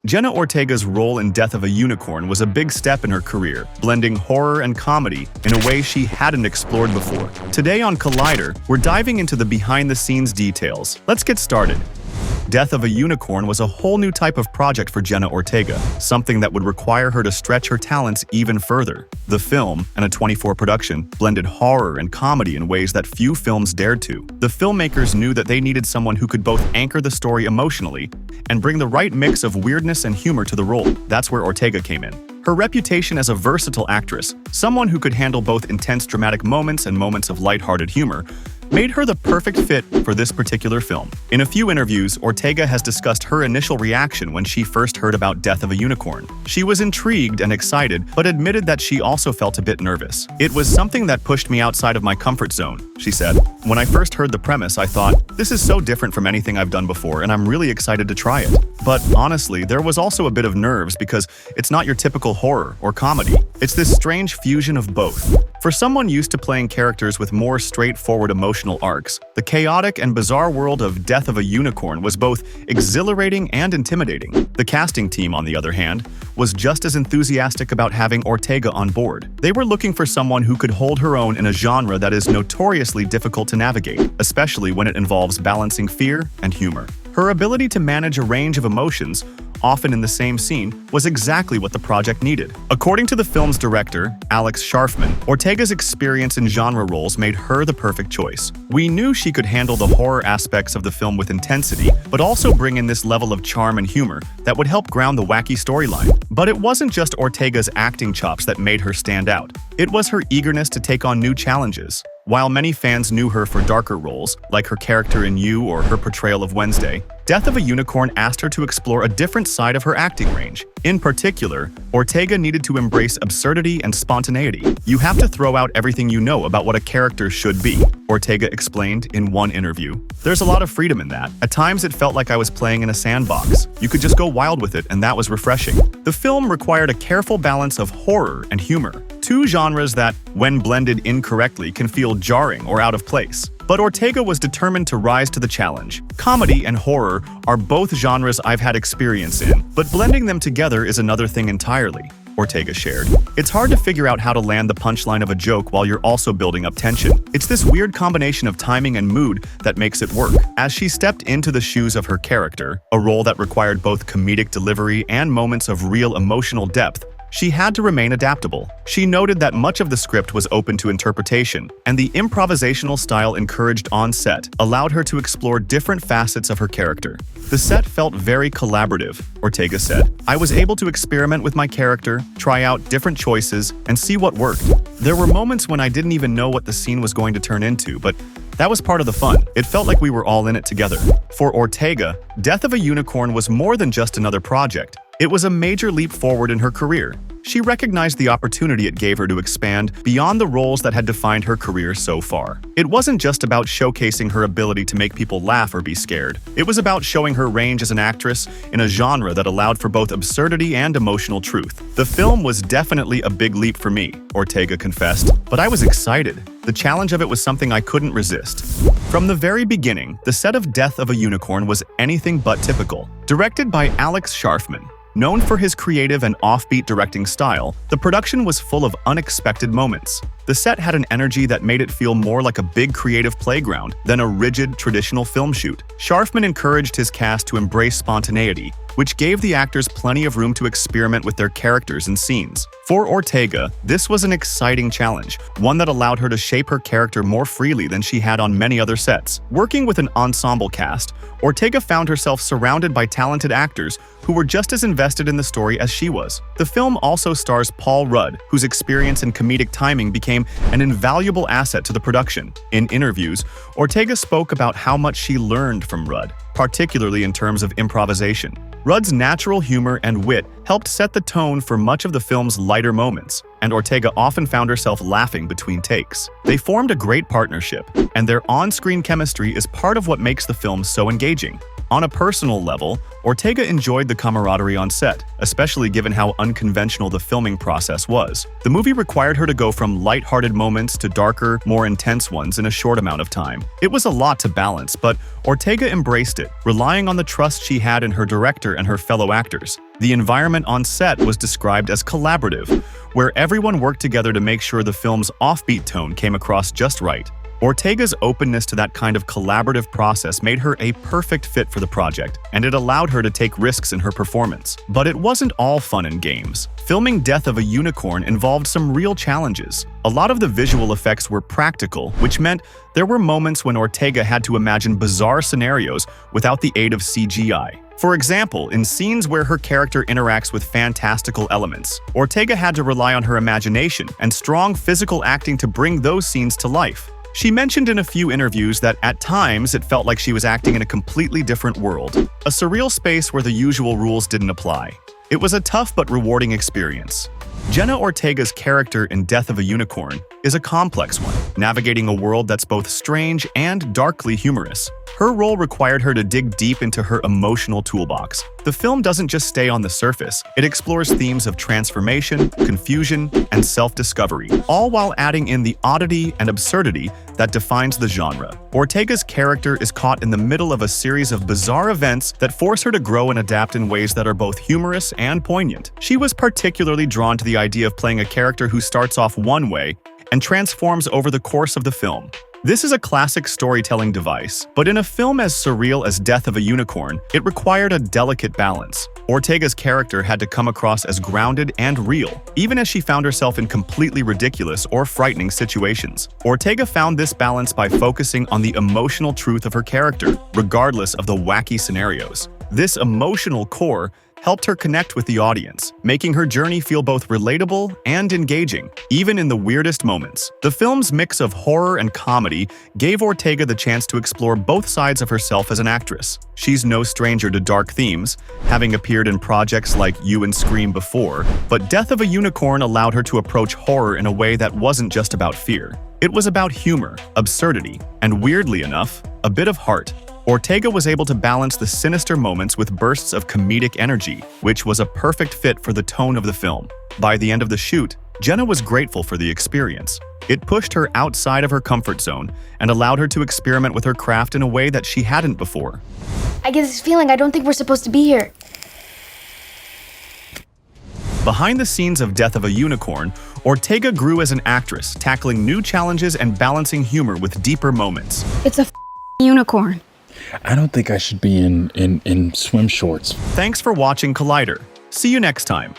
Jenna Ortega's role in Death of a Unicorn was a big step in her career, blending horror and comedy in a way she hadn't explored before. Today on Collider, we're diving into the behind-the-scenes details. Let's get started. Death of a Unicorn was a whole new type of project for Jenna Ortega, something that would require her to stretch her talents even further. The film, and a 24 production, blended horror and comedy in ways that few films dared to. The filmmakers knew that they needed someone who could both anchor the story emotionally and bring the right mix of weirdness and humor to the role. That's where Ortega came in. Her reputation as a versatile actress, someone who could handle both intense dramatic moments and moments of lighthearted humor, made her the perfect fit for this particular film. In a few interviews, Ortega has discussed her initial reaction when she first heard about Death of a Unicorn. She was intrigued and excited, but admitted that she also felt a bit nervous. "It was something that pushed me outside of my comfort zone," she said. "When I first heard the premise, I thought, this is so different from anything I've done before, and I'm really excited to try it. But honestly, there was also a bit of nerves because it's not your typical horror or comedy. It's this strange fusion of both." For someone used to playing characters with more straightforward emotional arcs, the chaotic and bizarre world of Death of a Unicorn was both exhilarating and intimidating. The casting team, on the other hand, was just as enthusiastic about having Ortega on board. They were looking for someone who could hold her own in a genre that is notoriously difficult to navigate, especially when it involves balancing fear and humor. Her ability to manage a range of emotions, often in the same scene, was exactly what the project needed. According to the film's director, Alex Sharfman, Ortega's experience in genre roles made her the perfect choice. "We knew she could handle the horror aspects of the film with intensity, but also bring in this level of charm and humor that would help ground the wacky storyline." But it wasn't just Ortega's acting chops that made her stand out. It was her eagerness to take on new challenges. While many fans knew her for darker roles, like her character in You or her portrayal of Wednesday, Death of a Unicorn asked her to explore a different side of her acting range. In particular, Ortega needed to embrace absurdity and spontaneity. "You have to throw out everything you know about what a character should be," Ortega explained in one interview. "There's a lot of freedom in that. At times it felt like I was playing in a sandbox. You could just go wild with it, and that was refreshing." The film required a careful balance of horror and humor, two genres that, when blended incorrectly, can feel jarring or out of place. But Ortega was determined to rise to the challenge. "Comedy and horror are both genres I've had experience in, but blending them together is another thing entirely," Ortega shared. "It's hard to figure out how to land the punchline of a joke while you're also building up tension. It's this weird combination of timing and mood that makes it work." As she stepped into the shoes of her character, a role that required both comedic delivery and moments of real emotional depth, she had to remain adaptable. She noted that much of the script was open to interpretation, and the improvisational style encouraged on set allowed her to explore different facets of her character. "The set felt very collaborative," Ortega said. "I was able to experiment with my character, try out different choices, and see what worked. There were moments when I didn't even know what the scene was going to turn into, but that was part of the fun. It felt like we were all in it together." For Ortega, Death of a Unicorn was more than just another project. It was a major leap forward in her career. She recognized the opportunity it gave her to expand beyond the roles that had defined her career so far. It wasn't just about showcasing her ability to make people laugh or be scared. It was about showing her range as an actress in a genre that allowed for both absurdity and emotional truth. "The film was definitely a big leap for me," Ortega confessed, "but I was excited. The challenge of it was something I couldn't resist." From the very beginning, the set of Death of a Unicorn was anything but typical. Directed by Alex Sharfman, known for his creative and offbeat directing style, the production was full of unexpected moments. The set had an energy that made it feel more like a big creative playground than a rigid, traditional film shoot. Sharfman encouraged his cast to embrace spontaneity, which gave the actors plenty of room to experiment with their characters and scenes. For Ortega, this was an exciting challenge, one that allowed her to shape her character more freely than she had on many other sets. Working with an ensemble cast, Ortega found herself surrounded by talented actors who were just as invested in the story as she was. The film also stars Paul Rudd, whose experience and comedic timing became an invaluable asset to the production. In interviews, Ortega spoke about how much she learned from Rudd, particularly in terms of improvisation. Rudd's natural humor and wit helped set the tone for much of the film's lighter moments, and Ortega often found herself laughing between takes. They formed a great partnership, and their on-screen chemistry is part of what makes the film so engaging. On a personal level, Ortega enjoyed the camaraderie on set, especially given how unconventional the filming process was. The movie required her to go from lighthearted moments to darker, more intense ones in a short amount of time. It was a lot to balance, but Ortega embraced it, relying on the trust she had in her director and her fellow actors. The environment on set was described as collaborative, where everyone worked together to make sure the film's offbeat tone came across just right. Ortega's openness to that kind of collaborative process made her a perfect fit for the project, and it allowed her to take risks in her performance. But it wasn't all fun and games. Filming Death of a Unicorn involved some real challenges. A lot of the visual effects were practical, which meant there were moments when Ortega had to imagine bizarre scenarios without the aid of CGI. For example, in scenes where her character interacts with fantastical elements, Ortega had to rely on her imagination and strong physical acting to bring those scenes to life. She mentioned in a few interviews that at times it felt like she was acting in a completely different world, a surreal space where the usual rules didn't apply. It was a tough but rewarding experience. Jenna Ortega's character in Death of a Unicorn is a complex one, navigating a world that's both strange and darkly humorous. Her role required her to dig deep into her emotional toolbox. The film doesn't just stay on the surface, it explores themes of transformation, confusion, and self-discovery, all while adding in the oddity and absurdity that defines the genre. Ortega's character is caught in the middle of a series of bizarre events that force her to grow and adapt in ways that are both humorous and poignant. She was particularly drawn to the idea of playing a character who starts off one way and transforms over the course of the film. This is a classic storytelling device, but in a film as surreal as Death of a Unicorn, it required a delicate balance. Ortega's character had to come across as grounded and real, even as she found herself in completely ridiculous or frightening situations. Ortega found this balance by focusing on the emotional truth of her character, regardless of the wacky scenarios. This emotional core helped her connect with the audience, making her journey feel both relatable and engaging, even in the weirdest moments. The film's mix of horror and comedy gave Ortega the chance to explore both sides of herself as an actress. She's no stranger to dark themes, having appeared in projects like You and Scream before, but Death of a Unicorn allowed her to approach horror in a way that wasn't just about fear. It was about humor, absurdity, and weirdly enough, a bit of heart. Ortega was able to balance the sinister moments with bursts of comedic energy, which was a perfect fit for the tone of the film. By the end of the shoot, Jenna was grateful for the experience. It pushed her outside of her comfort zone and allowed her to experiment with her craft in a way that she hadn't before. I get this feeling I don't think we're supposed to be here. Behind the scenes of Death of a Unicorn, Ortega grew as an actress, tackling new challenges and balancing humor with deeper moments. It's a unicorn. I don't think I should be in swim shorts. Thanks for watching Collider. See you next time.